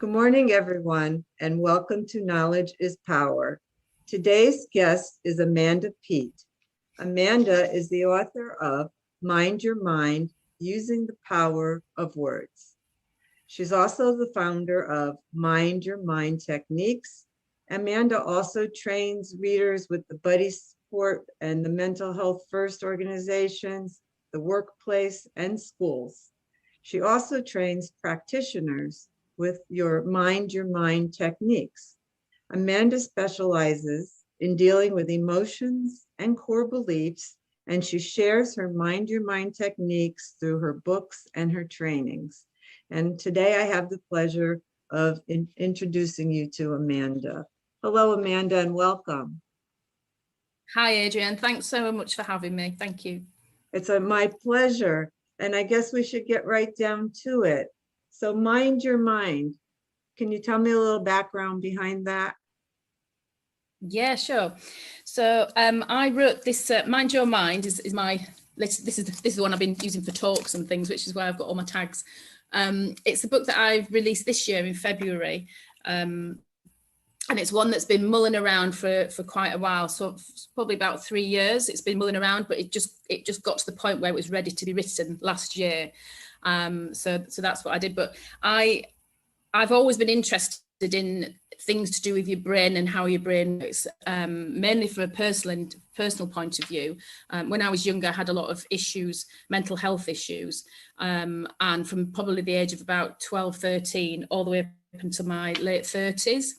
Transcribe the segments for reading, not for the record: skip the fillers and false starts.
Good morning, everyone, and welcome to Knowledge is Power. Today's guest is Amanda Peet. Amanda is the author of Mind Your Mind, Using the Power of Words. She's also the founder of Mind Your Mind Techniques. Amanda also trains readers with the Buddy Support and the Mental Health First organizations, the workplace, and schools. She also trains practitioners with your Mind techniques. Amanda specializes in dealing with emotions and core beliefs, and she shares her Mind Your Mind techniques through her books and her trainings. And today I have the pleasure of introducing you to Amanda. Hello, Amanda, and welcome. Hi, Adrienne. Thanks so much for having me. Thank you. It's my pleasure. And I guess we should get right down to it. So Mind Your Mind. Can you tell me a little background behind that? Yeah, sure. So I wrote this. Mind Your Mind is my list. This is the one I've been using for talks and things, which is where I've got all my tags. It's a book that I've released this year in February, and it's one that's been mulling around for quite a while. So probably about 3 years it's been mulling around, but it just got to the point where it was ready to be written last year. So that's what I did. But I've always been interested in things to do with your brain and how your brain works, mainly from a personal point of view. When I was younger, I had a lot of issues, mental health issues, and from probably the age of about 12, 13, all the way up into my late 30s.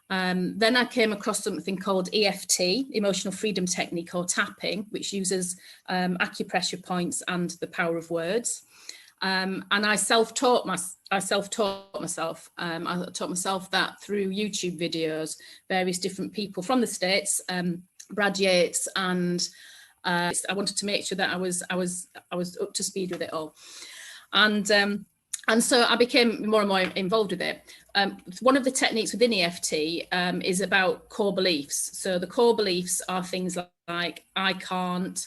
Then I came across something called EFT, Emotional Freedom Technique, or tapping, which uses acupressure points and the power of words. And I self-taught myself. I taught myself that through YouTube videos, various different people from the States, Brad Yates, and I wanted to make sure that I was up to speed with it all. And so I became more and more involved with it. One of the techniques within EFT is about core beliefs. So the core beliefs are things like I can't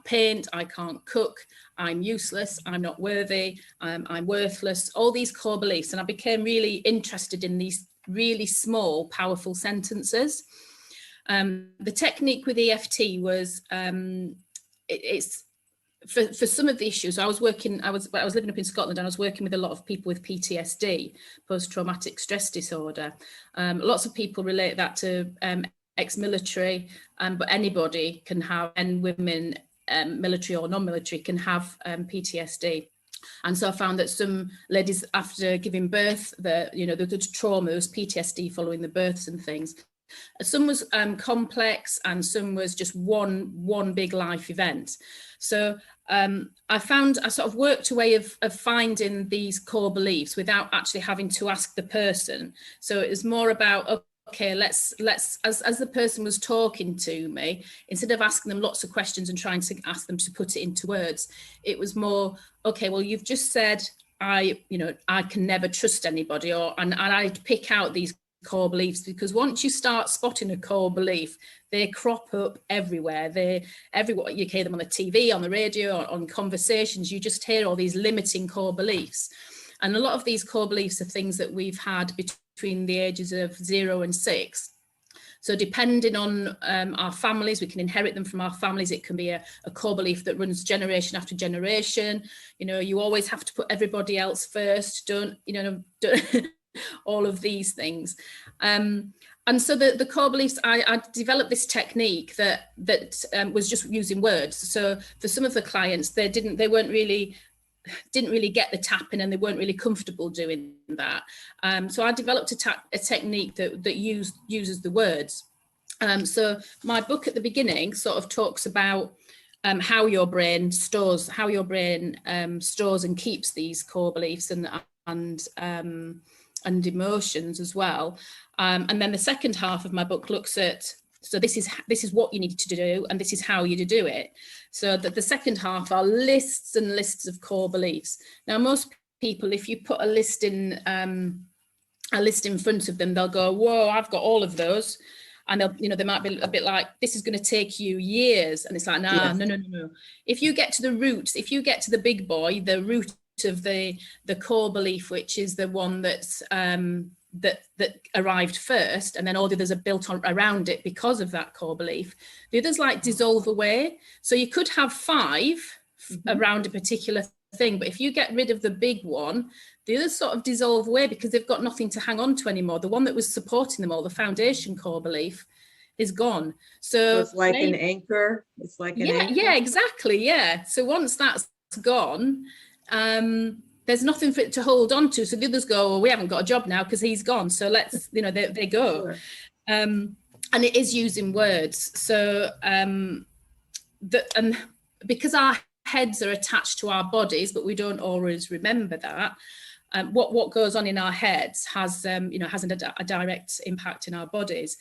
paint, I can't cook, I'm useless, I'm not worthy, I'm worthless, all these core beliefs. And I became really interested in these really small, powerful sentences. The technique with EFT was, it's for some of the issues. I was living up in Scotland, and I was working with a lot of people with PTSD, post-traumatic stress disorder. Lots of people relate that to ex-military, but anybody can have, and women, military or non-military, can have PTSD. And so I found that some ladies, after giving birth, the trauma, there was PTSD following the births and things. Some was complex, and some was just one big life event. So I sort of worked a way of finding these core beliefs without actually having to ask the person. So it was more about, okay, let's as the person was talking to me, instead of asking them lots of questions and trying to ask them to put it into words, it was more, okay, well, you've just said I can never trust anybody, and I'd pick out these core beliefs, because once you start spotting a core belief, they crop up everywhere. You hear them on the TV, on the radio, on conversations. You just hear all these limiting core beliefs. And a lot of these core beliefs are things that we've had between the ages of 0 and 6. So depending on our families, we can inherit them from our families. It can be a core belief that runs generation after generation. You always have to put everybody else first. Don't all of these things. And so the core beliefs, I developed this technique that was just using words. So for some of the clients, they didn't really get the tapping, and they weren't really comfortable doing that. So I developed a technique that uses the words. So my book at the beginning sort of talks about how your brain stores and keeps these core beliefs and emotions as well. And then the second half of my book looks at, so this is what you need to do, and this is how you do it. So that the second half are lists and lists of core beliefs. Now, most people, if you put a list in front of them, they'll go, whoa, I've got all of those. And they might be a bit like, this is going to take you years. And it's like, no. If you get to the roots, if you get to the big boy, the root of the core belief, which is the one that's that arrived first, and then all the others are built on around it because of that core belief. The others like dissolve away. So you could have 5 around a particular thing, but if you get rid of the big one, the others sort of dissolve away because they've got nothing to hang on to anymore. The one that was supporting them all, the foundation core belief, is gone. So it's like an anchor. It's like an anchor. Yeah, exactly. Yeah. So once that's gone, there's nothing for it to hold on to. So the others go, well, we haven't got a job now because he's gone. So let's, they go. Sure. And it is using words. So, and because our heads are attached to our bodies, but we don't always remember that, what goes on in our heads has, has a direct impact in our bodies.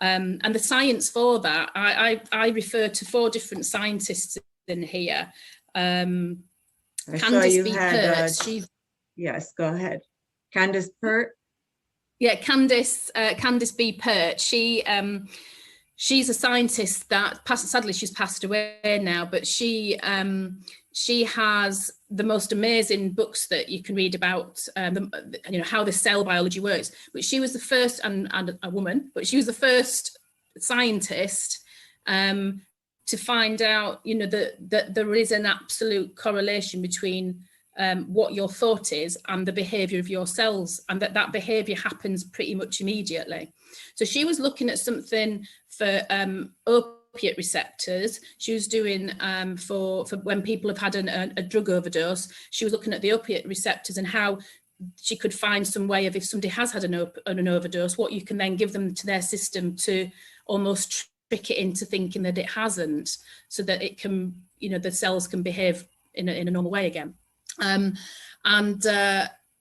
And the science for that, I refer to 4 different scientists in here. Candice B Perch. Yes, go ahead. Candice Peet. Yeah, Candice B Perch. She's a scientist that sadly she's passed away now, but she has the most amazing books that you can read about how the cell biology works. But she was the first, and a woman, but she was the first scientist to find out, that there is an absolute correlation between what your thought is and the behavior of your cells, and that behavior happens pretty much immediately. So she was looking at something for opiate receptors. She was doing for when people have had a drug overdose. She was looking at the opiate receptors and how she could find some way of, if somebody has had an overdose, what you can then give them to their system to almost trick it into thinking that it hasn't, so that it can, the cells can behave in a normal way again.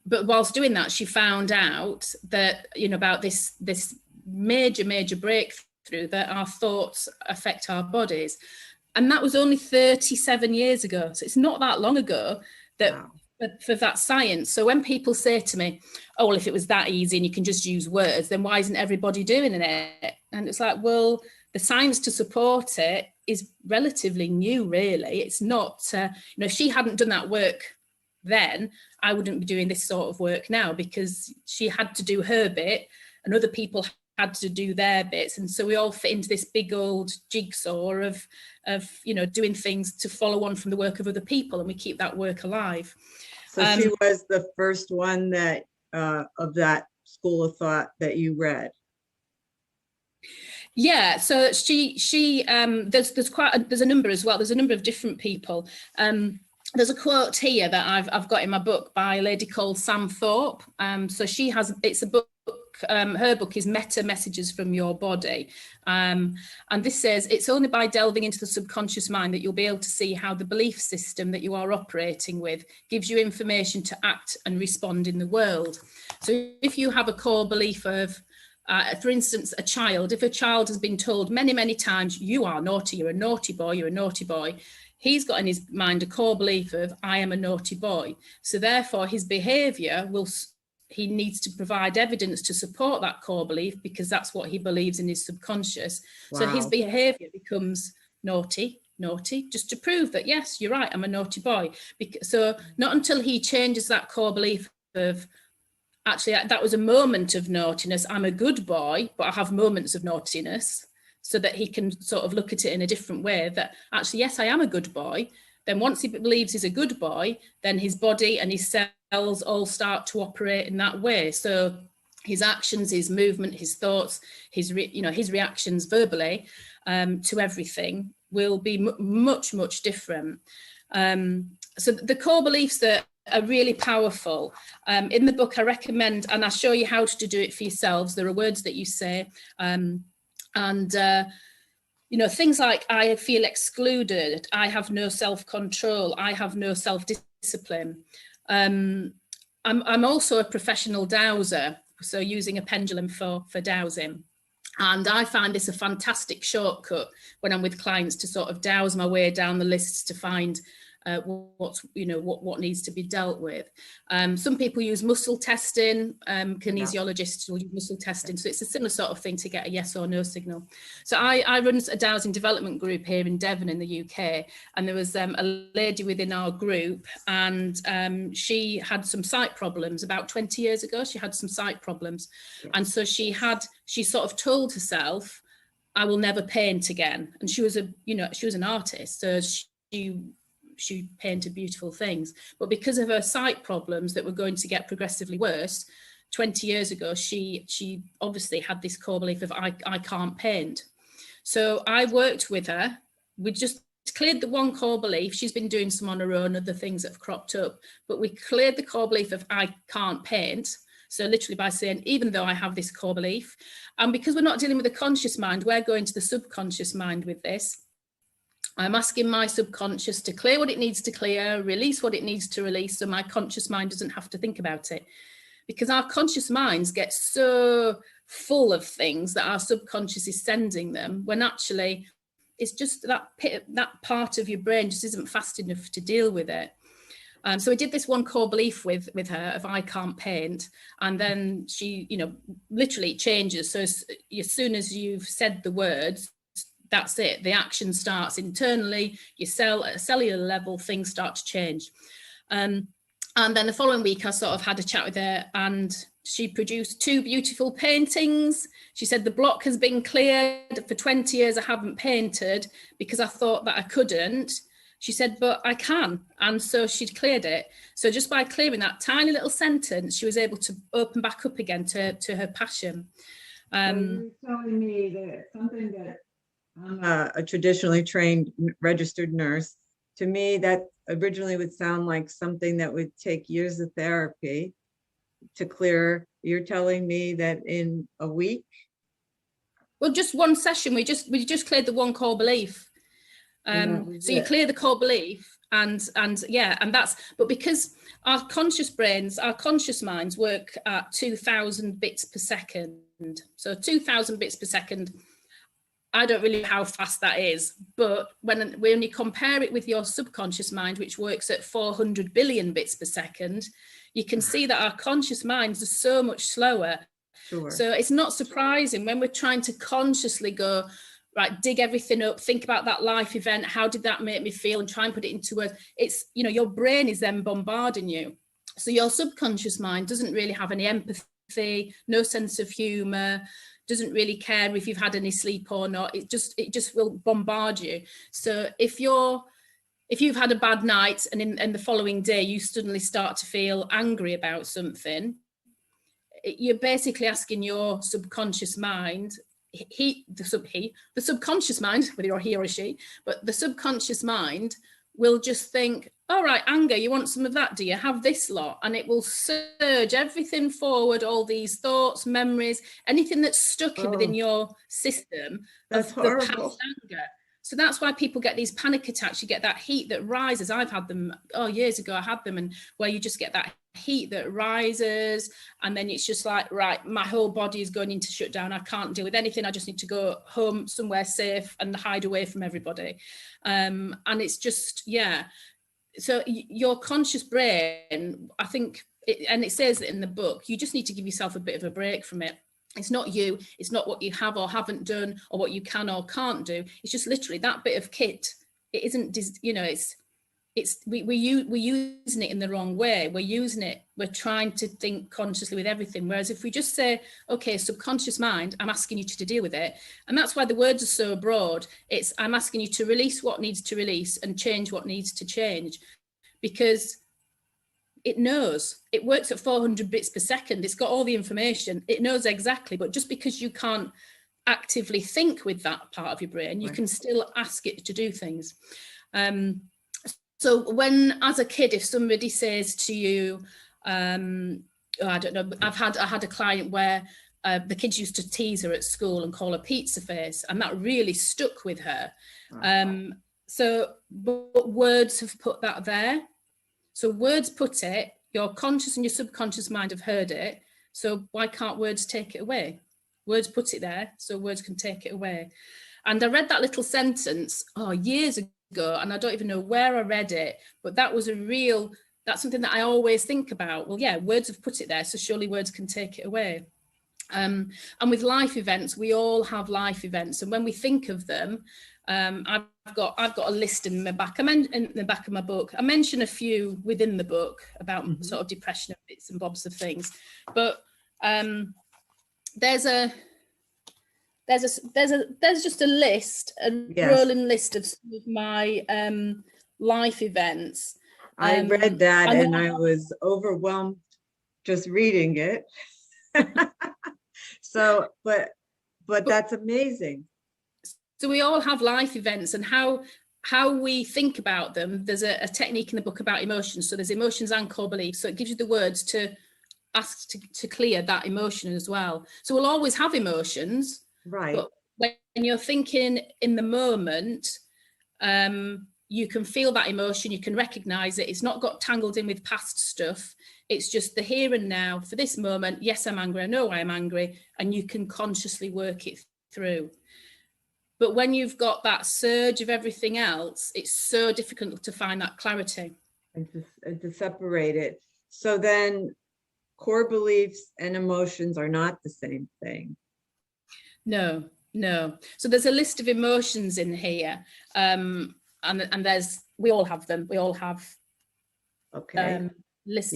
But whilst doing that, she found out that, about this major breakthrough, that our thoughts affect our bodies. And that was only 37 years ago. So it's not that long ago that wow. for that science. So when people say to me, oh, well, if it was that easy and you can just use words, then why isn't everybody doing it? And it's like, well, the science to support it is relatively new, really. It's not, if she hadn't done that work then, I wouldn't be doing this sort of work now, because she had to do her bit and other people had to do their bits. And so we all fit into this big old jigsaw of doing things to follow on from the work of other people, and we keep that work alive. So she was the first one that of that school of thought that you read. Yeah, so she there's a number as well. There's a number of different people. There's a quote here that I've got in my book by a lady called Samthorpe. So it's a book. Her book is Meta Messages from Your Body. And this says, it's only by delving into the subconscious mind that you'll be able to see how the belief system that you are operating with gives you information to act and respond in the world. So if you have a core belief of, for instance, if a child has been told many, many times, you are naughty, you're a naughty boy, he's got in his mind a core belief of, I am a naughty boy. So therefore his behaviour he needs to provide evidence to support that core belief, because that's what he believes in his subconscious. Wow. So his behaviour becomes naughty, just to prove that, yes, you're right, I'm a naughty boy. So not until he changes that core belief of, actually, that was a moment of naughtiness, I'm a good boy, but I have moments of naughtiness, so that he can sort of look at it in a different way, that actually, yes, I am a good boy. Then once he believes he's a good boy, then his body and his cells all start to operate in that way. So his actions, his movement, his thoughts, his reactions verbally to everything will be much, much different. So the core beliefs that are really powerful. In the book, I recommend, and I show you how to do it for yourselves. There are words that you say, things like, I feel excluded, I have no self-control, I have no self-discipline. I'm also a professional dowser, so using a pendulum for dowsing. And I find this a fantastic shortcut when I'm with clients to sort of dowse my way down the lists to find what's, you know, what needs to be dealt with. Some people use muscle testing. Kinesiologists will use muscle testing. So it's a similar sort of thing to get a yes or no signal. So I run a dowsing development group here in Devon in the UK, and there was a lady within our group, and she had some sight problems about 20 years ago. She had some sight problems, and so she sort of told herself, I will never paint again. And she was an artist, so she painted beautiful things, but because of her sight problems that were going to get progressively worse 20 years ago, she obviously had this core belief of I can't paint. So I worked with her. We just cleared the one core belief. She's been doing some on her own, other things that have cropped up, but we cleared the core belief of I can't paint. So literally by saying, even though I have this core belief, and because we're not dealing with the conscious mind, we're going to the subconscious mind with this. I'm asking my subconscious to clear what it needs to clear, release what it needs to release, so my conscious mind doesn't have to think about it. Because our conscious minds get so full of things that our subconscious is sending them, when actually it's just that part of your brain just isn't fast enough to deal with it. So we did this one core belief with her of I can't paint, and then she, you know, literally changes. So as soon as you've said the words, that's it. The action starts internally. Your cellular level, things start to change. And then the following week, I sort of had a chat with her, and she produced 2 beautiful paintings. She said, the block has been cleared. For 20 years, I haven't painted because I thought that I couldn't. She said, but I can. And so she'd cleared it. So just by clearing that tiny little sentence, she was able to open back up again to her passion. So you're telling me that something that I'm a traditionally trained registered nurse. To me, that originally would sound like something that would take years of therapy to clear. You're telling me that in a week? Well, just one session. We just cleared the one core belief. So you clear the core belief, and that's, but because our conscious brains, our conscious minds work at 2,000 bits per second. So 2,000 bits per second. I don't really know how fast that is, but when you compare it with your subconscious mind, which works at 400 billion bits per second, you can see that our conscious minds are so much slower. Sure. So it's not surprising when we're trying to consciously go, right, dig everything up, think about that life event, how did that make me feel, and try and put it into words. It's, you know, your brain is then bombarding you. So your subconscious mind doesn't really have any empathy, no sense of humor, doesn't really care if you've had any sleep or not. It just will bombard you. So if you've had a bad night and in the following day you suddenly start to feel angry about something, you're basically asking your subconscious mind, the subconscious mind, whether you're he or she, but the subconscious mind will just think, all right, anger, you want some of that, do you? Have this lot. And it will surge everything forward, all these thoughts, memories, anything that's stuck within your system of the past anger. So that's why people get these panic attacks. You get that heat that rises. I've had them, years ago I had them, and where you just get that heat that rises, and then it's just like, right, my whole body is going into shutdown. I can't deal with anything. I just need to go home somewhere safe and hide away from everybody. And it's just, so your conscious brain, I think, and it says it in the book, you just need to give yourself a bit of a break from it. It's not you, it's not what you have or haven't done or what you can or can't do. It's just literally that bit of kit. It isn't, you know, we're using it in the wrong way. We're trying to think consciously with everything. Whereas if we just say, okay, subconscious mind, I'm asking you to deal with it. And that's why the words are so broad. It's, I'm asking you to release what needs to release and change what needs to change, because it knows. It works at 400 bits per second. It's got all the information. It knows exactly. But just because you can't actively think with that part of your brain, you can still ask it to do things. So when, as a kid, if somebody says to you, I don't know, I had a client where the kids used to tease her at school and call her pizza face, and that really stuck with her. So but words have put that there. So words put it, your conscious and your subconscious mind have heard it. So why can't words take it away? Words put it there, so words can take it away. And I read that little sentence, years ago, and I don't even know where I read it, but that's something that I always think about. Well, yeah, words have put it there, so surely words can take it away. And with life events, we all have life events, and when we think of them, I've got a list in the back. In the back of my book, I mention a few within the book about sort of depression and bits and bobs of things, but there's just a list, rolling list of some of my life events. I read that and I was overwhelmed just reading it. So, but that's amazing. So we all have life events, and how we think about them. There's a technique in the book about emotions. So there's emotions and core beliefs. So it gives you the words to ask to clear that emotion as well. So we'll always have emotions, right? But when you're thinking in the moment, you can feel that emotion, you can recognize it. It's not got tangled in with past stuff. It's just the here and now for this moment. Yes, I'm angry. I know I am angry. And you can consciously work it through. But when you've got that surge of everything else, it's so difficult to find that clarity. And to separate it. So then core beliefs and emotions are not the same thing. No. So there's a list of emotions in here. And we all have them. We all have lists,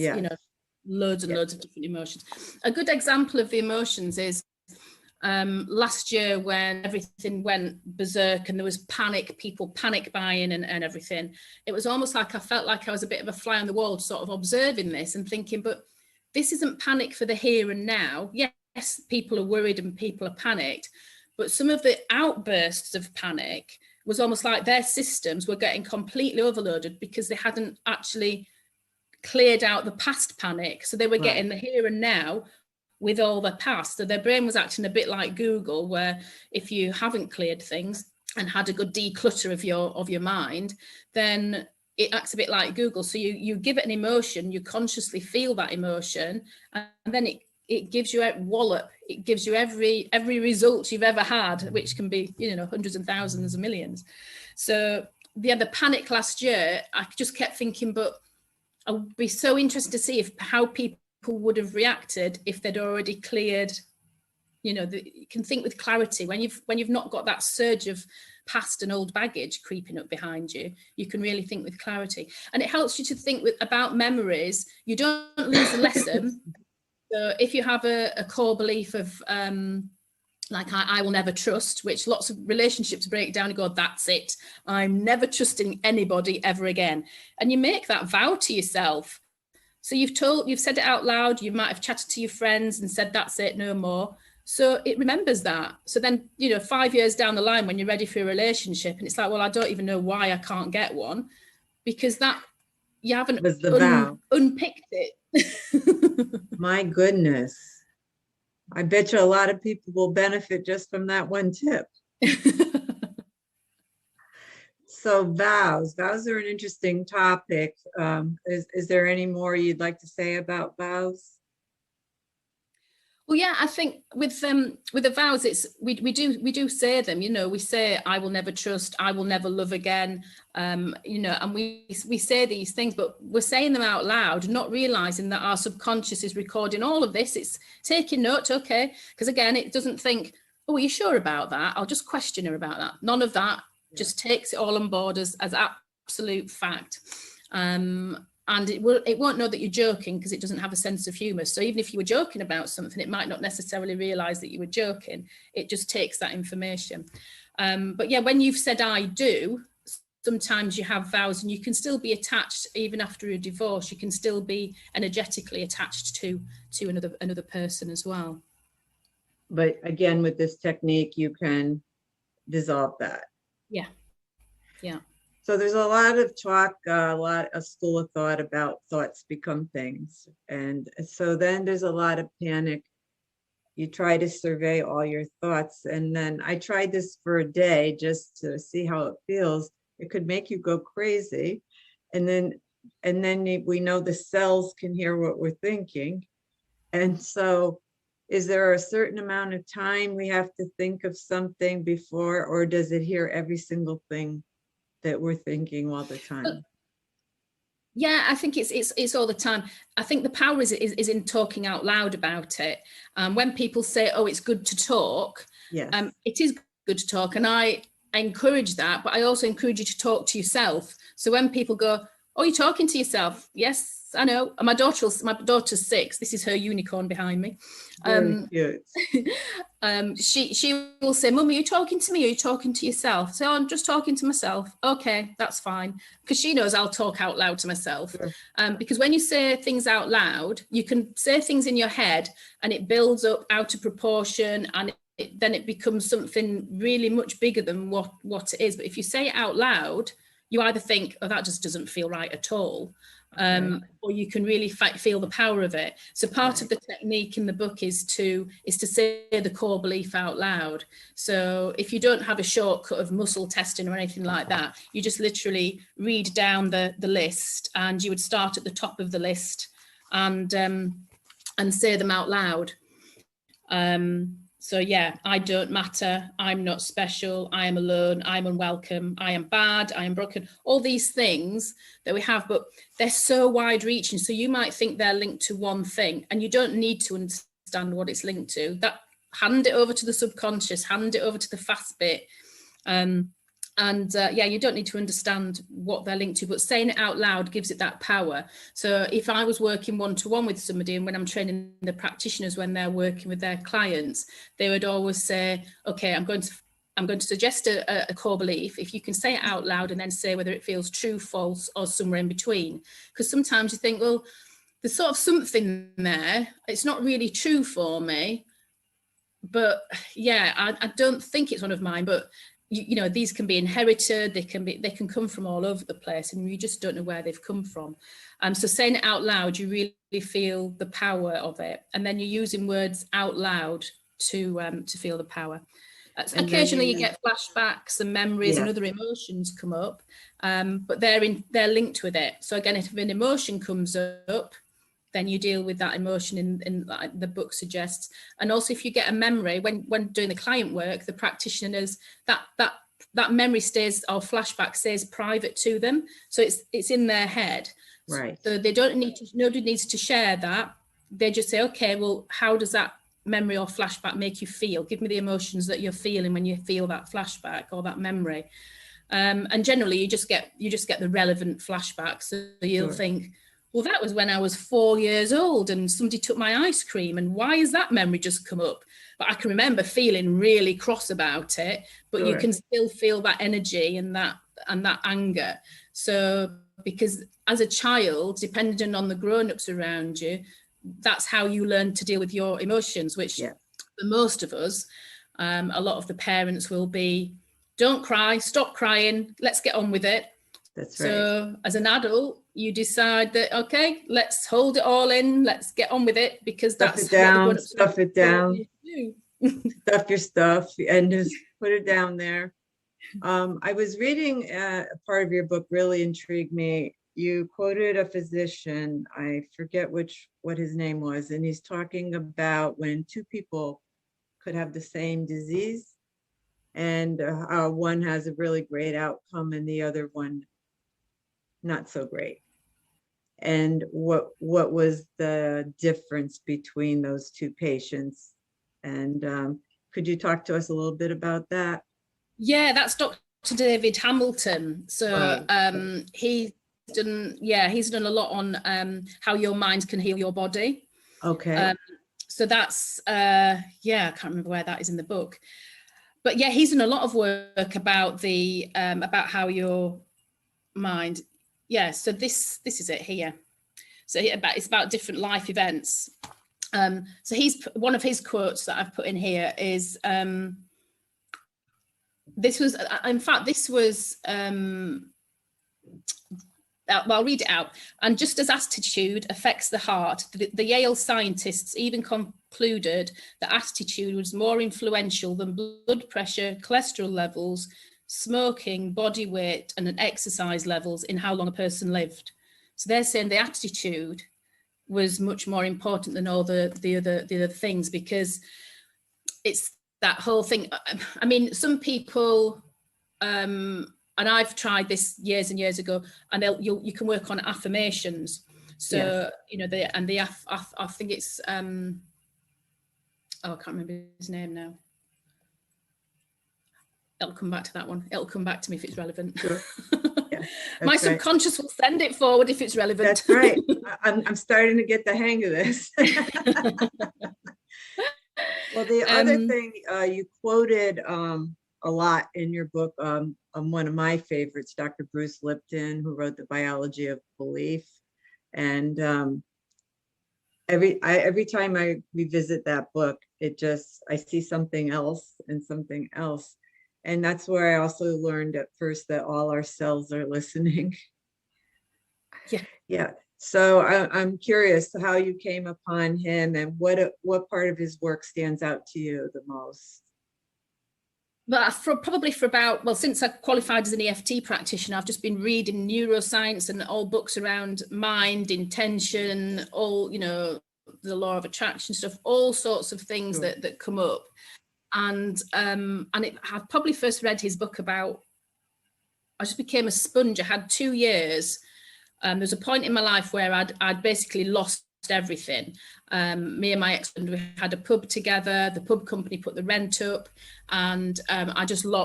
loads and loads of different emotions. A good example of the emotions is last year when everything went berserk and there was panic, people panic buying and everything. It was almost like I felt like I was a bit of a fly on the wall, sort of observing this and thinking, but this isn't panic for the here and now. Yes, people are worried and people are panicked, but some of the outbursts of panic was almost like their systems were getting completely overloaded because they hadn't actually cleared out the past panic. So they were getting the here and now with all the past. So their brain was acting a bit like Google, where if you haven't cleared things and had a good declutter of your mind, then it acts a bit like Google. So you give it an emotion, you consciously feel that emotion, and then it gives you a wallop. It gives you every result you've ever had, which can be, hundreds and thousands and millions. So the panic last year, I just kept thinking, but I would be so interested to see how people would have reacted if they'd already cleared. You can think with clarity when you've not got that surge of past and old baggage creeping up behind you. You can really think with clarity, and it helps you to think about memories. You don't lose the lesson. So if you have a core belief of like I will never trust, which lots of relationships break down and go, that's it, I'm never trusting anybody ever again. And you make that vow to yourself. So you've said it out loud, you might have chatted to your friends and said, that's it, no more. So it remembers that. So then, 5 years down the line, when you're ready for a relationship and it's like, well, I don't even know why I can't get one, because that you haven't unpicked it. My goodness. I bet you a lot of people will benefit just from that one tip. So vows are an interesting topic. Is there any more you'd like to say about vows? Well, yeah, I think with the vows, we do say them. We say I will never trust, I will never love again. And we say these things, but we're saying them out loud, not realizing that our subconscious is recording all of this. It's taking note, okay? Because again, it doesn't think, oh, are you sure about that? I'll just question her about that. None of that. Just takes it all on board as absolute fact. And it won't know that you're joking because it doesn't have a sense of humor. So even if you were joking about something, it might not necessarily realize that you were joking. It just takes that information. But yeah, when you've said I do, sometimes you have vows and you can still be attached even after a divorce. You can still be energetically attached to another person as well. But again, with this technique, you can dissolve that. Yeah. So there's a lot of talk, a school of thought about thoughts become things. And so then there's a lot of panic. You try to survey all your thoughts. And then I tried this for a day just to see how it feels. It could make you go crazy. And then we know the cells can hear what we're thinking. And so is there a certain amount of time we have to think of something before, or does it hear every single thing that we're thinking all the time? Yeah, I think it's all the time. I think the power is in talking out loud about it. When people say, "Oh, it's good to talk," Yes. It is good to talk, and I encourage that. But I also encourage you to talk to yourself. So when people go, "Oh, you're talking to yourself?" Yes, I know. And my daughter's 6. This is her unicorn behind me. Very cute. She will say, "Mum, are you talking to me? Or are you talking to yourself?" So I'm just talking to myself. Okay, that's fine, because she knows I'll talk out loud to myself. Sure. Because when you say things out loud, you can say things in your head, and it builds up out of proportion, and then it becomes something really much bigger than what it is. But if you say it out loud, you either think, "Oh, that just doesn't feel right at all," or you can really feel the power of it. So part of the technique in the book is to say the core belief out loud. So if you don't have a shortcut of muscle testing or anything like that, you just literally read down the list, and you would start at the top of the list and say them out loud. So yeah, I don't matter, I'm not special, I am alone, I'm unwelcome, I am bad, I am broken, all these things that we have, but they're so wide reaching. So you might think they're linked to one thing, and you don't need to understand what it's linked to. That, hand it over to the subconscious, hand it over to the fast bit. Yeah, you don't need to understand what they're linked to, but saying it out loud gives it that power. So if I was working one-to-one with somebody, and when I'm training the practitioners when they're working with their clients, they would always say, "Okay, I'm going to suggest a core belief. If you can say it out loud and then say whether it feels true, false, or somewhere in between." Because sometimes you think, well, there's sort of something there, it's not really true for me, but yeah, I don't think it's one of mine, but you know, these can be inherited, they can come from all over the place, and you just don't know where they've come from. So saying it out loud, you really feel the power of it, and then you're using words out loud to feel the power. Occasionally you get flashbacks and memories and other emotions come up, but they're linked with it. So again, if an emotion comes up, then you deal with that emotion in like the book suggests. And also, if you get a memory when doing the client work, the practitioners, that memory stays, or flashback stays private to them, so it's in their head. Right. So they don't need to. Nobody needs to share that. They just say, "Okay, well, how does that memory or flashback make you feel? Give me the emotions that you're feeling when you feel that flashback or that memory." And generally, you just get the relevant flashback. So you'll think, "Well, that was when I was 4 years old and somebody took my ice cream, and why has that memory just come up?" But I can remember feeling really cross about it, but you can still feel that energy and that anger. So because as a child, depending on the grown-ups around you, that's how you learn to deal with your emotions, which for most of us, a lot of the parents will be, "Don't cry, stop crying, let's get on with it." That's right. So as an adult, you decide that, okay, let's hold it all in, let's get on with it, because that's stuff it down, stuff your stuff, and just put it down there. I was reading a part of your book, really intrigued me. You quoted a physician, I forget what his name was, and he's talking about when two people could have the same disease, and one has a really great outcome and the other one not so great. And what was the difference between those two patients? And could you talk to us a little bit about that? Yeah, that's Dr. David Hamilton. So he's done a lot on how your mind can heal your body. Okay. So that's I can't remember where that is in the book, but yeah, he's done a lot of work about the about how your mind. Yeah, so this is it here. So it's about different life events. So one of his quotes that I've put in here is this was I'll read it out. "And just as attitude affects the heart, the Yale scientists even concluded that attitude was more influential than blood pressure, cholesterol levels, smoking, body weight, and exercise levels in how long a person lived." So they're saying the attitude was much more important than all the other things, because it's that whole thing. I mean, some people I've tried this years and years ago, and you can work on affirmations. So, Yes. you know, I think it's, oh, I can't remember his name now. It'll come back to that one. It'll come back to me if it's relevant. Sure. Yeah, My that's right. subconscious will send it forward if it's relevant. That's right. I'm starting to get the hang of this. Well, the other thing you quoted a lot in your book, one of my favorites, Dr. Bruce Lipton, who wrote The Biology of Belief. And every time I revisit that book, I see something else and something else. And that's where I also learned at first that all our cells are listening. Yeah. Yeah. So I'm curious how you came upon him, and what part of his work stands out to you the most? But probably for about, well, since I qualified as an EFT practitioner, I've just been reading neuroscience and all books around mind, intention, all, you know, the law of attraction stuff, all sorts of things that come up. And I probably first read his book about, I just became a sponge. I had 2 years. There was a point in my life where I'd basically lost everything. Me and my ex-husband, we had a pub together. The pub company put the rent up, and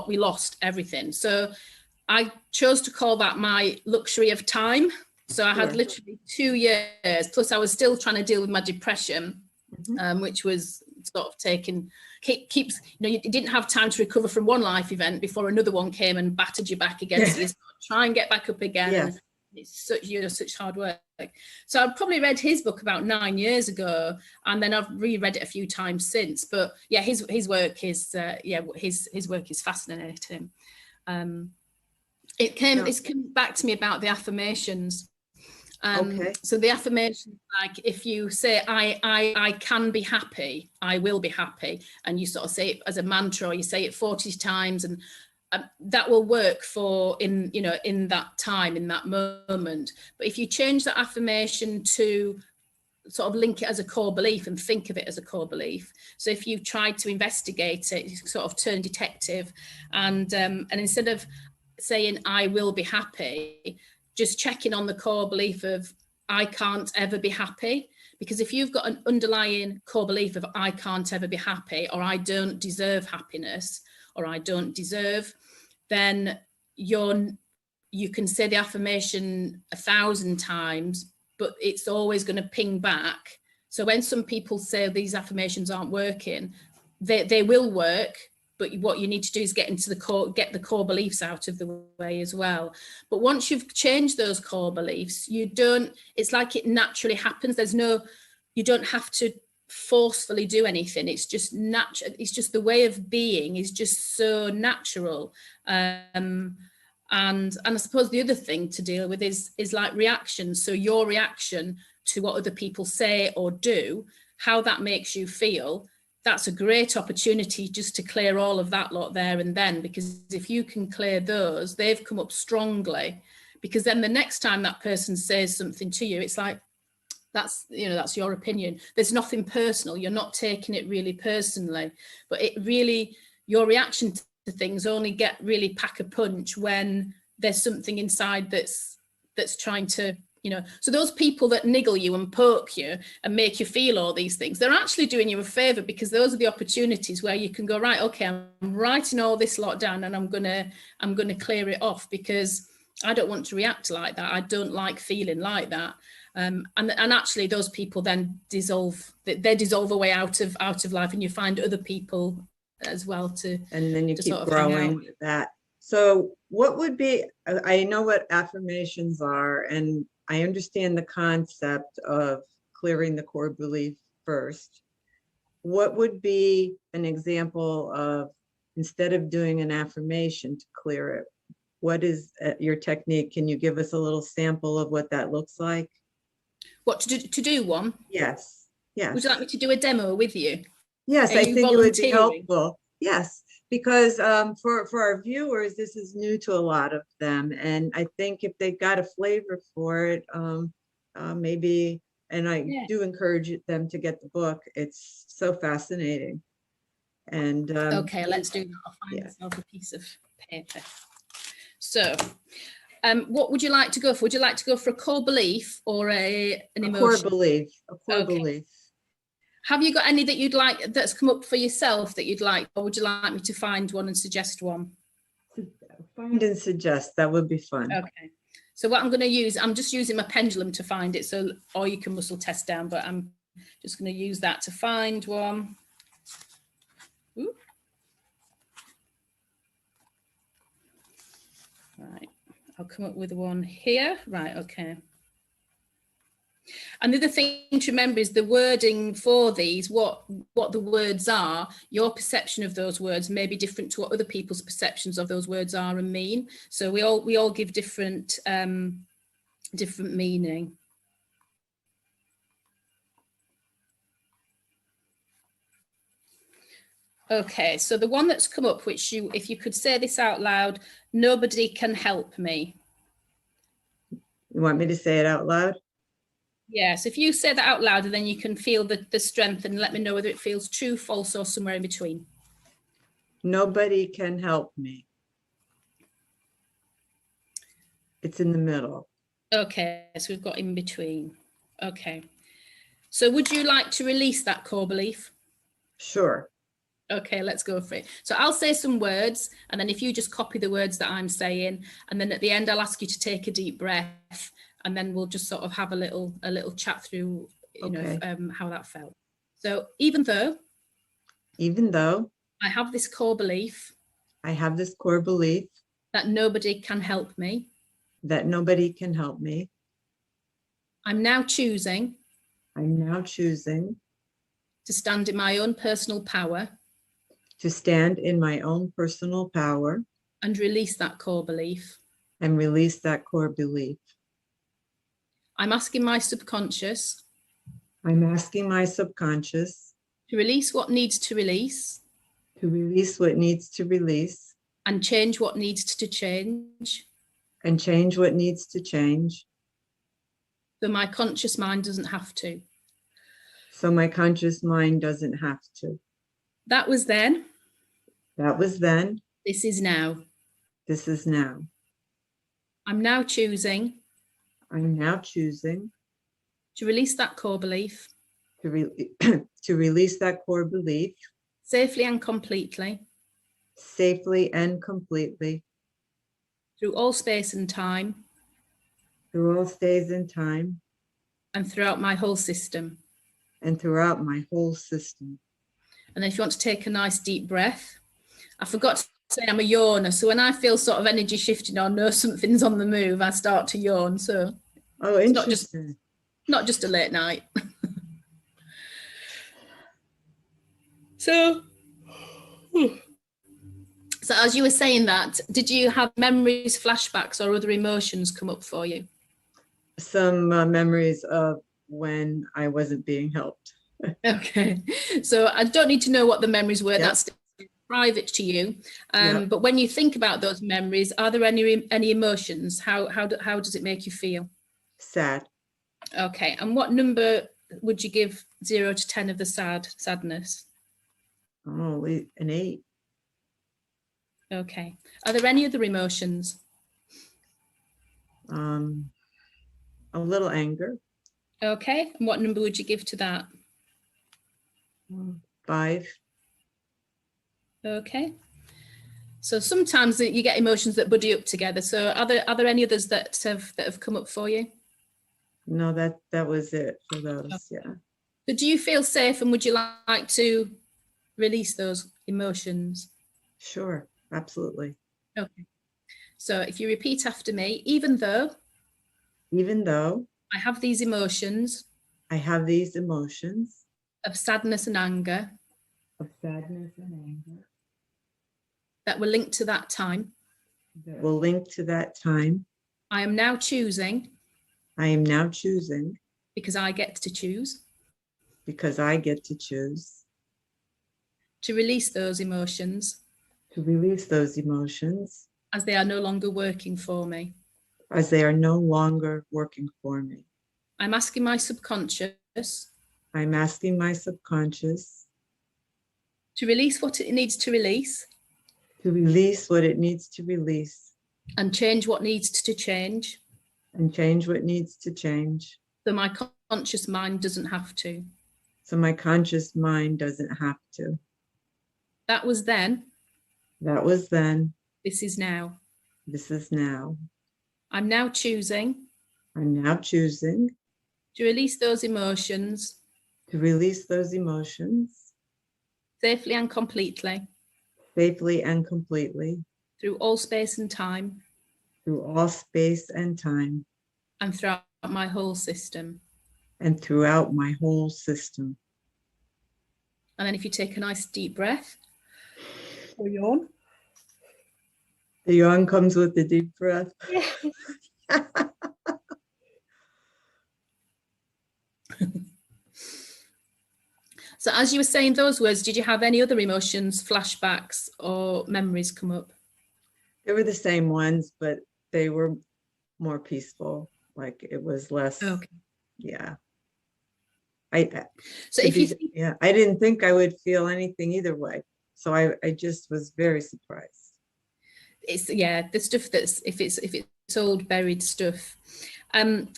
we lost everything. So I chose to call that my luxury of time. So I had literally 2 years, plus I was still trying to deal with my depression, which was sort of keeps, you know, you didn't have time to recover from one life event before another one came and battered you back against you. Try and get back up again. Yes. It's such hard work. So I probably read his book about 9 years ago, and then I've reread it a few times since. But yeah, his work is his work is fascinating. It's come back to me about the affirmations. So the affirmation, like if you say I can be happy, I will be happy, and you sort of say it as a mantra, or you say it 40 times, and that will work for in that time, in that moment. But if you change that affirmation to sort of link it as a core belief and think of it as a core belief, so if you try to investigate it, you sort of turn detective, and instead of saying I will be happy, just checking on the core belief of I can't ever be happy. Because if you've got an underlying core belief of I can't ever be happy, or I don't deserve happiness, or I don't deserve, then you can say the affirmation 1,000 times, but it's always going to ping back. So when some people say these affirmations aren't working, they will work, but what you need to do is get the core beliefs out of the way as well. But once you've changed those core beliefs, it's like it naturally happens. You don't have to forcefully do anything. It's just natural. It's just the way of being is just so natural. And I suppose the other thing to deal with is like reactions. So your reaction to what other people say or do, how that makes you feel, that's a great opportunity just to clear all of that lot there and then, because if you can clear those, they've come up strongly, because then the next time that person says something to you, it's like, that's your opinion. There's nothing personal. You're not taking it really personally, but your reaction to things only get really pack a punch when there's something inside that's trying to, so those people that niggle you and poke you and make you feel all these things, they're actually doing you a favor, because those are the opportunities where you can go, right, okay, I'm writing all this lot down, and I'm gonna clear it off, because I don't want to react like that. I don't like feeling like that. And actually those people then dissolve away out of life, and you find other people as well and then you keep sort of growing that. So what would be, I know what affirmations are, and I understand the concept of clearing the core belief first. What would be an example of, instead of doing an affirmation to clear it, what is your technique? Can you give us a little sample of what that looks like? What, to do one? Yes. Yes. Would you like me to do a demo with you? Yes, I think it would be helpful. Yes, because for our viewers, this is new to a lot of them. And I think if they got a flavor for it, maybe, and I do encourage them to get the book. It's so fascinating. And okay, let's do that. I'll find myself a piece of paper. So what would you like to go for? Would you like to go for a core belief or an emotion? Core belief, a core Okay. belief. Have you got any that you'd like that's come up for yourself that you'd like, or would you like me to find one and suggest one? Find and suggest, that would be fun. Okay. So what I'm going to use, I'm just using my pendulum to find it. So, or you can muscle test down, but I'm just going to use that to find one. Ooh. Right. I'll come up with one here. Right. Okay. And the other thing to remember is the wording for these, what the words are. Your perception of those words may be different to what other people's perceptions of those words are and mean. So we all give different different meaning. Okay, so the one that's come up, which if you could say this out loud, nobody can help me. You want me to say it out loud? Yes, if you say that out loud, and then you can feel the strength and let me know whether it feels true, false, or somewhere in between. Nobody can help me. It's in the middle. Okay, so we've got in between. Okay. So would you like to release that core belief? Sure. Okay, let's go for it. So I'll say some words, and then if you just copy the words that I'm saying, and then at the end I'll ask you to take a deep breath, and then we'll just sort of have a little chat through, you know, how that felt. So even though I have this core belief, that nobody can help me, I'm now choosing to stand in my own personal power and release that core belief. I'm asking my subconscious to release what needs to release and change what needs to change, so my conscious mind doesn't have to. That was then. This is now. I'm now choosing to release that core belief safely and completely through all space and time and throughout my whole system. And then if you want to take a nice deep breath, I forgot to say I'm a yawner. So when I feel sort of energy shifting or know something's on the move, I start to yawn. So it's not just a late night. So as you were saying that, did you have memories, flashbacks, or other emotions come up for you? Some memories of when I wasn't being helped. Okay, so I don't need to know what the memories were. Yep. That's private to you. Yep. But when you think about those memories, are there any emotions? How does it make you feel? Sad. Okay, and what number would you give 0 to 10 of the sadness? Oh, an 8. Okay. Are there any other emotions? A little anger. Okay, and what number would you give to that? 5. Okay. So sometimes you get emotions that buddy up together. So are there any others that have come up for you? No, that was it for those. Okay. Yeah. So do you feel safe, and would you like to release those emotions? Sure, absolutely. Okay. So if you repeat after me, even though I have these emotions of sadness and anger that were linked to that time, I am now choosing because I get to choose to release those emotions as they are no longer working for me. I'm asking my subconscious to release what it needs to release and change what needs to change. And change what needs to change. So my conscious mind doesn't have to. So my conscious mind doesn't have to. That was then. That was then. This is now. This is now. I'm now choosing. I'm now choosing To release those emotions. to release those emotions. Safely and completely. Safely and completely. Through all space and time. Through all space and time. And throughout my whole system. And throughout my whole system. And then if you take a nice deep breath. Or yawn. The yawn comes with the deep breath. So as you were saying those words, did you have any other emotions, flashbacks or memories come up? They were the same ones, but they were more peaceful. Like it was less. Okay. Yeah. So if you I didn't think I would feel anything either way. So I just was very surprised. It's the stuff that's if it's old buried stuff.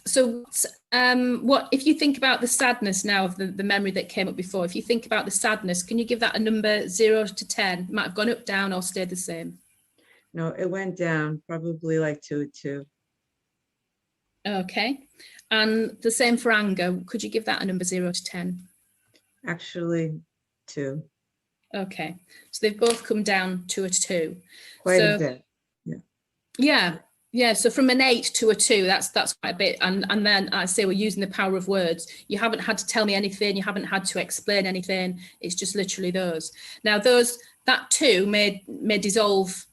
So what if you think about the sadness now of the memory that came up before? If you think about the sadness, can you give that a number 0 to 10? It might have gone up, down, or stayed the same. No, it went down, probably like 2 or 2. Okay, and the same for anger. Could you give that a number 0 to 10? Actually, 2. Okay, so they've both come down to a 2. Quite a bit. Yeah. So from an 8 to a 2, that's quite a bit. And then I say we're using the power of words. You haven't had to tell me anything. You haven't had to explain anything. It's just literally those. Now that 2 may dissolve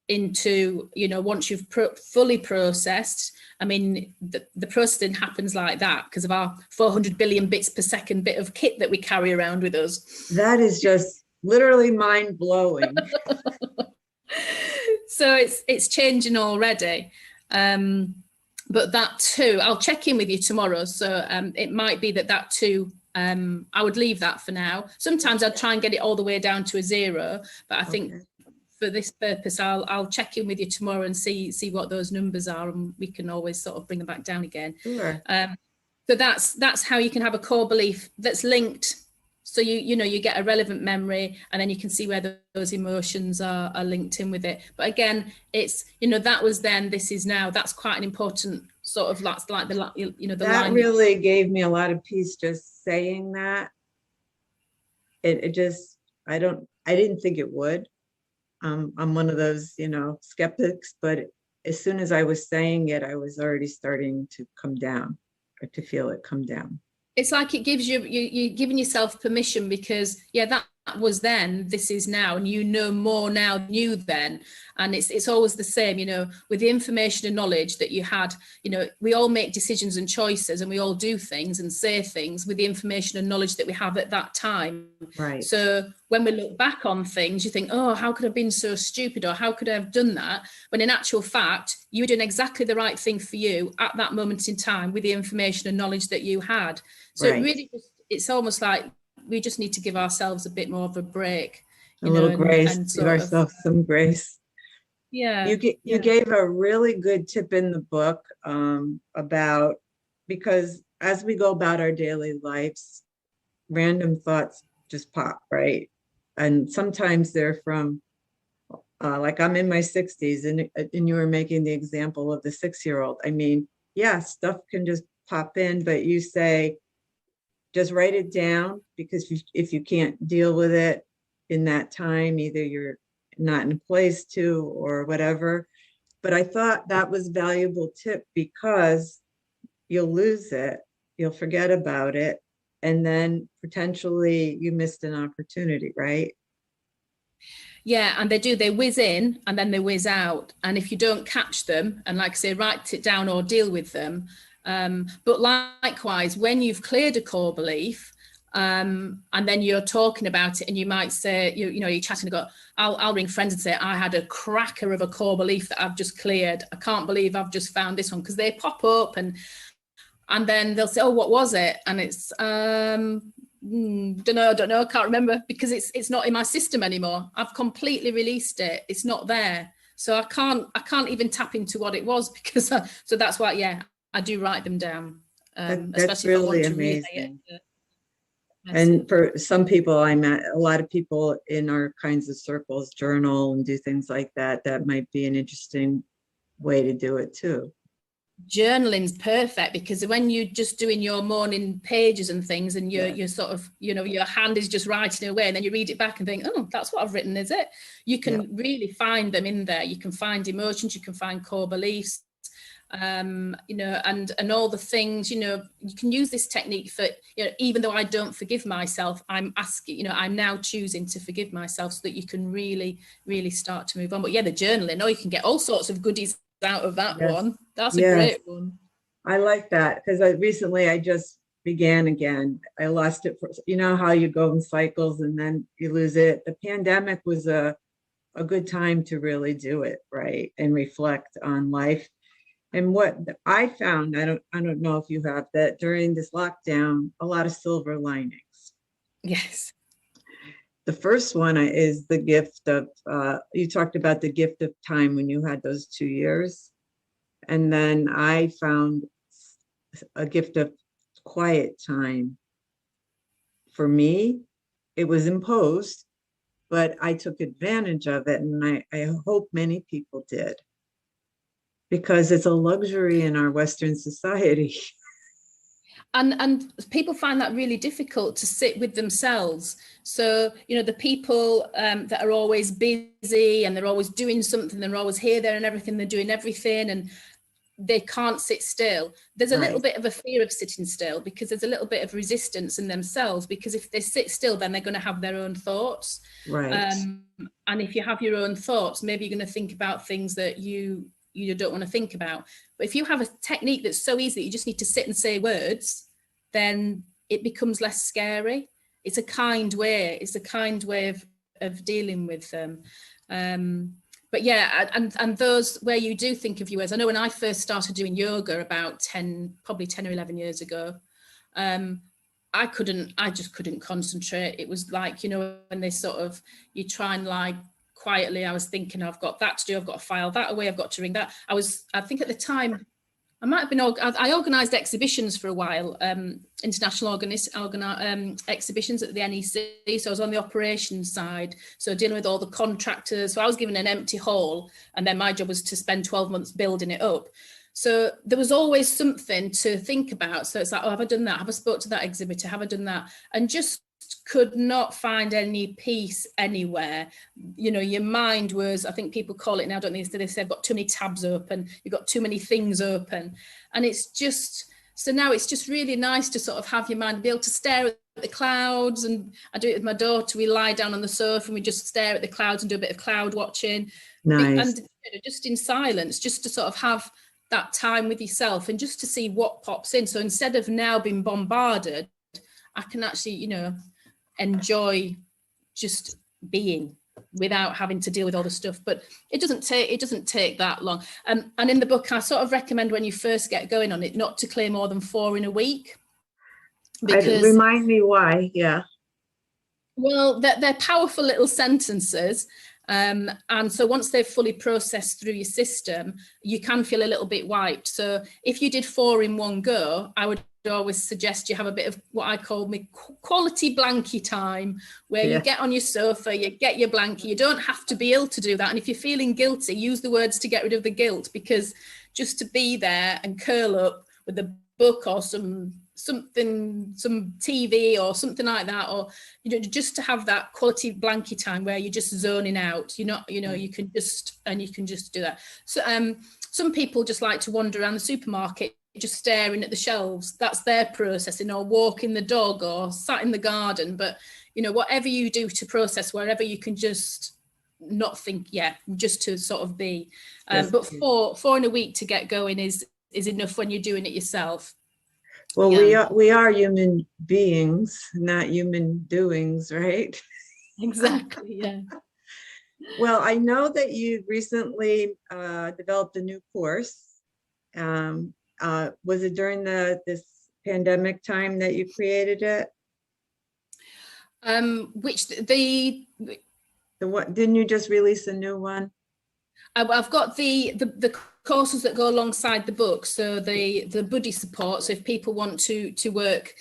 into, once you've fully processed. I mean, the processing happens like that because of our 400 billion bits per second bit of kit that we carry around with us. That is just literally mind blowing. So it's changing already. But that 2, I'll check in with you tomorrow. So it might be that 2, I would leave that for now. Sometimes I'd try and get it all the way down to a 0, but I think for this purpose, I'll check in with you tomorrow and see what those numbers are, and we can always sort of bring them back down again. Sure. So that's how you can have a core belief that's linked. So you get a relevant memory, and then you can see where those emotions are linked in with it. But again, it's that was then, this is now. That's quite an important sort of that's like the the that line. Really gave me a lot of peace just saying that. It just I didn't think it would. I'm one of those skeptics, but as soon as I was saying it, I was already starting to come down, or to feel it come down. It's like it gives you're giving yourself permission, because that was then, this is now, and more now than you then. And it's always the same, with the information and knowledge that you had, we all make decisions and choices, and we all do things and say things with the information and knowledge that we have at that time. Right. So when we look back on things, you think, oh, how could I have been so stupid, or how could I have done that? When in actual fact, you were doing exactly the right thing for you at that moment in time with the information and knowledge that you had. So Right. it really, it's almost like we just need to give ourselves a bit more of a break. A little grace, give ourselves some grace. Yeah. You gave a really good tip in the book about, because as we go about our daily lives, random thoughts just pop, right? And sometimes they're from, like I'm in my 60s, and you were making the example of the 6-year-old. I mean, yeah, stuff can just pop in, but you say, just write it down, because if you can't deal with it in that time, either you're not in a place to or whatever. But I thought that was a valuable tip, because you'll lose it, you'll forget about it, and then potentially you missed an opportunity, right? Yeah, and they whiz in and then they whiz out. And if you don't catch them, and like I say, write it down or deal with them. But likewise, when you've cleared a core belief, and then you're talking about it, and you might say, you're chatting and go, I'll ring friends and say, I had a cracker of a core belief that I've just cleared. I can't believe I've just found this one, because they pop up and then they'll say, oh, what was it? And it's, don't know, I can't remember, because it's not in my system anymore. I've completely released it. It's not there. So I can't even tap into what it was because so that's why, yeah, I do write them down, That's especially if I want really to relay amazing. it. And for some people, I met a lot of people in our kinds of circles journal and do things like that. That might be an interesting way to do it too. Journaling's perfect because when you're just doing your morning pages and things and you're, Yes. you're sort of, you know, your hand is just writing away and then you read it back and think, oh, that's what I've written, is it? You can really find them in there. You can find emotions, you can find core beliefs, you know, and all the things, you know, you can use this technique for, you know, even though I don't forgive myself, I'm asking, you know, I'm now choosing to forgive myself so that you can really, really start to move on. But yeah, the journaling, you can get all sorts of goodies out of that one. That's a great one. I like that because I just began again. I lost it for, you know how you go in cycles and then you lose it. The pandemic was a good time to really do it, right, and reflect on life. And what I found, I don't know if you have, that during this lockdown, a lot of silver linings. Yes. The first one is the gift of, you talked about the gift of time when you had those 2 years. And then I found a gift of quiet time. For me, it was imposed, but I took advantage of it. And I hope many people did, because it's a luxury in our Western society. And people find that really difficult to sit with themselves. So, you know, the people that are always busy and they're always doing something, they're always here, there and everything, they're doing everything and they can't sit still. There's a little bit of a fear of sitting still because there's a little bit of resistance in themselves, because if they sit still, then they're going to have their own thoughts. Right. And if you have your own thoughts, maybe you're going to think about things that you don't want to think about. But if you have a technique that's so easy that you just need to sit and say words, then it becomes less scary. It's a kind way. It's a kind way of dealing with them. But yeah, and those where you do think of your words. I know when I first started doing yoga about probably 10 or 11 years ago, I just couldn't concentrate. It was like, you know, when they sort of, you try and lie quietly, I was thinking, I've got that to do, I've got to file that away, I've got to ring that. I think at the time, I organised exhibitions for a while, international exhibitions at the NEC. So I was on the operations side, so dealing with all the contractors. So I was given an empty hall, and then my job was to spend 12 months building it up. So there was always something to think about. So it's like, oh, have I done that? Have I spoke to that exhibitor? Have I done that? And just could not find any peace anywhere. You know, your mind was, I think people call it now, don't they? They say I've got too many tabs open, you've got too many things open. And it's just, so now it's just really nice to sort of have your mind, be able to stare at the clouds. And I do it with my daughter. We lie down on the sofa and we just stare at the clouds and do a bit of cloud watching. Nice. And you know, just in silence, just to sort of have that time with yourself and just to see what pops in. So instead of now being bombarded, I can actually, you know, enjoy just being without having to deal with all the stuff. But it doesn't take that long. And in the book, I sort of recommend when you first get going on it, not to clear more than 4 in a week. Because remind me why. Yeah. Well, they're powerful little sentences. And so once they've fully processed through your system, you can feel a little bit wiped. So if you did 4 in one go, I would always suggest you have a bit of what I call quality blankie time, where you get on your sofa, you get your blankie. You don't have to be ill to do that. And if you're feeling guilty, use the words to get rid of the guilt, because just to be there and curl up with a book or some TV or something like that, or you know, just to have that quality blankie time where you're just zoning out. You're not, you know, you can just do that. So some people just like to wander around the supermarket just staring at the shelves. That's their processing, or walking the dog, or sat in the garden. But you know, whatever you do to process, wherever you can just not think, just to sort of be. But 4 in a week to get going is enough when you're doing it yourself. Well, we are human beings, not human doings, right? Exactly. Yeah. Well, I know that you recently developed a new course. Was it during this pandemic time that you created it? Which the what, didn't you just release a new one? I've got the courses that go alongside the book, so the buddy support. So if people want to work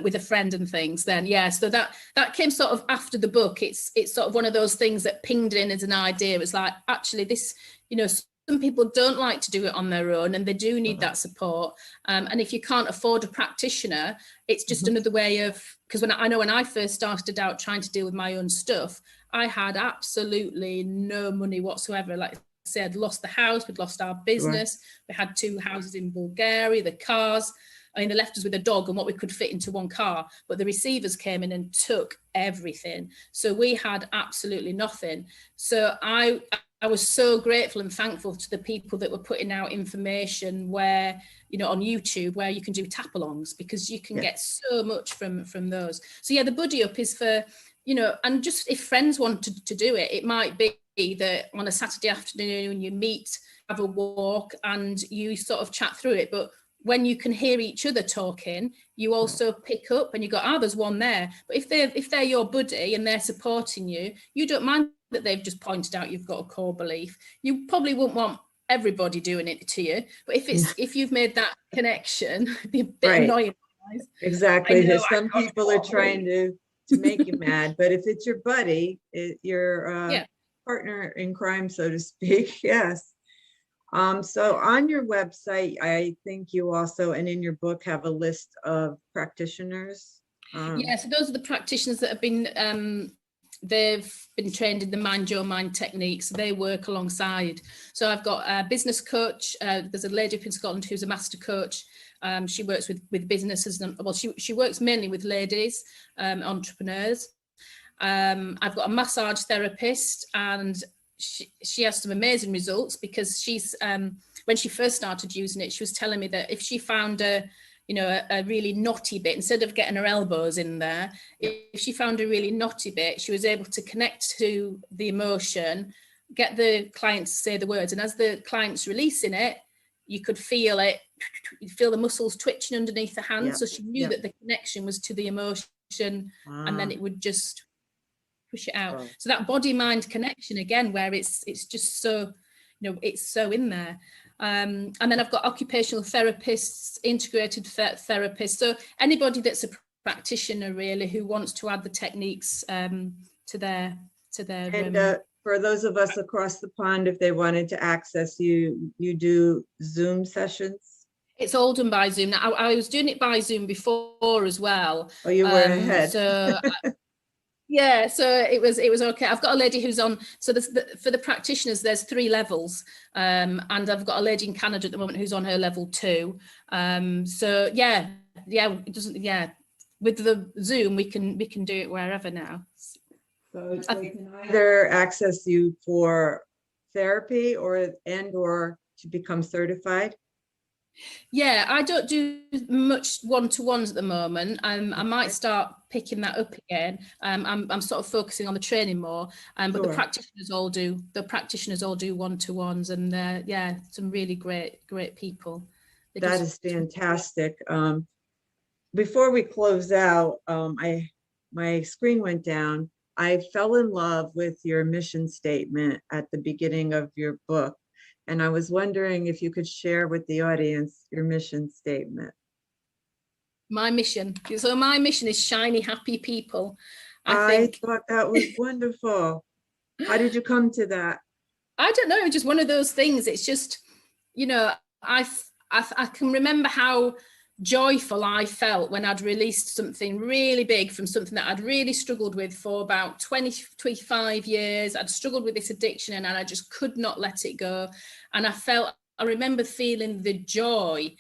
with a friend and things, then yeah. So that came sort of after the book. It's sort of one of those things that pinged in as an idea. It was like, actually, this, you know, some people don't like to do it on their own, and they do need that support. And if you can't afford a practitioner, it's just another way of, because I know when I first started out trying to deal with my own stuff, I had absolutely no money whatsoever. Like I said, I'd lost the house, we'd lost our business. We had 2 houses in Bulgaria, the cars. I mean, they left us with a dog and what we could fit into one car, but the receivers came in and took everything. So we had absolutely nothing. So I was so grateful and thankful to the people that were putting out information where, you know, on YouTube, where you can do tap-alongs, because you can get so much from those. So yeah, the buddy up is for, you know, and just if friends wanted to do it, it might be that on a Saturday afternoon you meet, have a walk, and you sort of chat through it. But when you can hear each other talking, you also pick up and you go, there's one there. But if they're your buddy and they're supporting you, you don't mind that they've just pointed out you've got a core belief. You probably wouldn't want everybody doing it to you, but if you've made that connection, it'd be a bit annoying. Exactly. Some people are trying to make you mad, but if it's your buddy, your partner in crime, so to speak. Yes. So on your website, I think you also, and in your book, have a list of practitioners. Yeah, so those are the practitioners that have been, they've been trained in the Mind Your Mind techniques. So they work alongside. So I've got a business coach. There's a lady up in Scotland who's a master coach. She works with businesses. Well, she works mainly with ladies, entrepreneurs. I've got a massage therapist, and she has some amazing results, because she's when she first started using it, she was telling me that if she found a really knotty bit, instead of getting her elbows in there, if she found a really knotty bit, she was able to connect to the emotion, get the client to say the words, and as the client's releasing it, you could feel it, you feel the muscles twitching underneath the hand. So she knew that the connection was to the emotion, and then it would just push it out. So that body mind connection again, where it's just so, it's so in there. And then I've got occupational therapists, integrated therapists. So anybody that's a practitioner really who wants to add the techniques to their. And for those of us across the pond, if they wanted to access you, you do Zoom sessions? It's all done by Zoom. Now, I was doing it by Zoom before as well. Oh, you were ahead. So yeah, so it was okay. I've got a lady who's on, so for the practitioners, there's 3 levels. And I've got a lady in Canada at the moment who's on her level 2. So yeah, it doesn't, with the Zoom, we can do it wherever now. So they can either access you for therapy or to become certified? Yeah, I don't do much one-to-ones at the moment. I might start picking that up again. I'm sort of focusing on the training more. But the practitioners all do one-to-ones, and some really great people. That is fantastic. Before we close out, my screen went down. I fell in love with your mission statement at the beginning of your book. And I was wondering if you could share with the audience your mission statement. My mission. So my mission is shiny, happy people. I thought that was wonderful. How did you come to that? I don't know. It's just one of those things. It's just, I can remember how joyful I felt when I'd released something really big from something that I'd really struggled with for about 25 years. I'd struggled with this addiction and I just could not let it go. And I remember feeling the joy.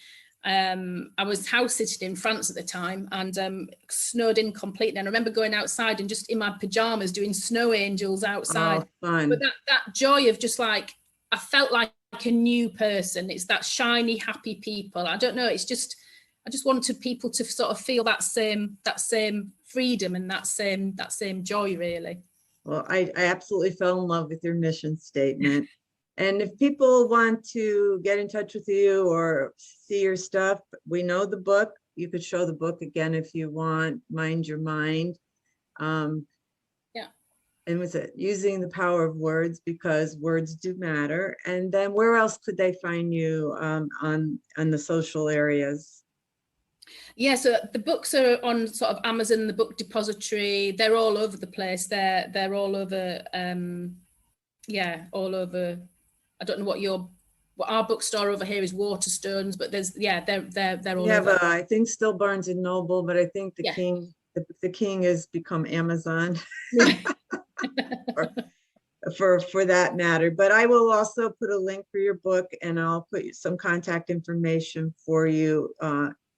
I was house sitting in France at the time and snowed in completely. And I remember going outside and just in my pajamas doing snow angels outside. Oh, fun. But that joy of just like, I felt like a new person. It's that shiny, happy people. I don't know. It's just, I just wanted people to sort of feel that same freedom and that same joy, really. Well, I absolutely fell in love with your mission statement. And if people want to get in touch with you or see your stuff, we know the book. You could show the book again if you want, Mind Your Mind. And was it using the power of words, because words do matter? And then where else could they find you on the social areas? Yeah, so the books are on sort of Amazon, the Book Depository. They're all over the place. They're all over. Yeah, all over. I don't know what our bookstore over here is, Waterstones, but they're all We have over. I think still Barnes and Noble, but I think the Yeah. King, the King has become Amazon. Yeah. for that matter. But I will also put a link for your book, and I'll put some contact information for you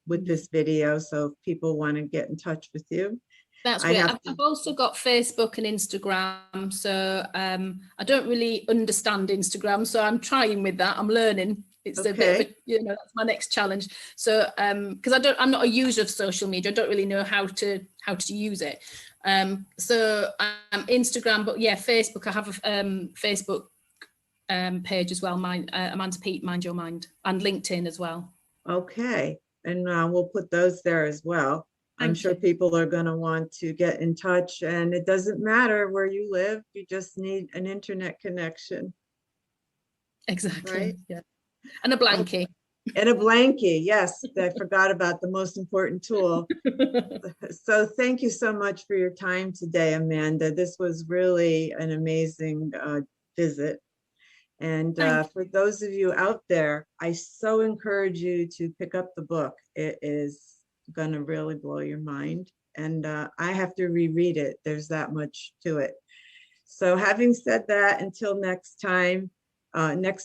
with this video. So if people want to get in touch with you. That's great. I've also got Facebook and Instagram. So I don't really understand Instagram. So I'm trying with that. I'm learning. It's a bit of a, that's my next challenge. So because I'm not a user of social media, I don't really know how to use it. So Instagram, but yeah, Facebook, I have a Facebook page as well, Amanda Peet, Mind Your Mind, and LinkedIn as well. Okay, and we'll put those there as well. I'm sure people are going to want to get in touch, and it doesn't matter where you live, you just need an internet connection. Exactly. Right? Yeah. And a blankie. And a blankie, yes, I forgot about the most important tool. So thank you so much for your time today, Amanda. This was really an amazing visit. And for those of you out there, I so encourage you to pick up the book. It is going to really blow your mind. And I have to reread it. There's that much to it. So having said that, until next time, next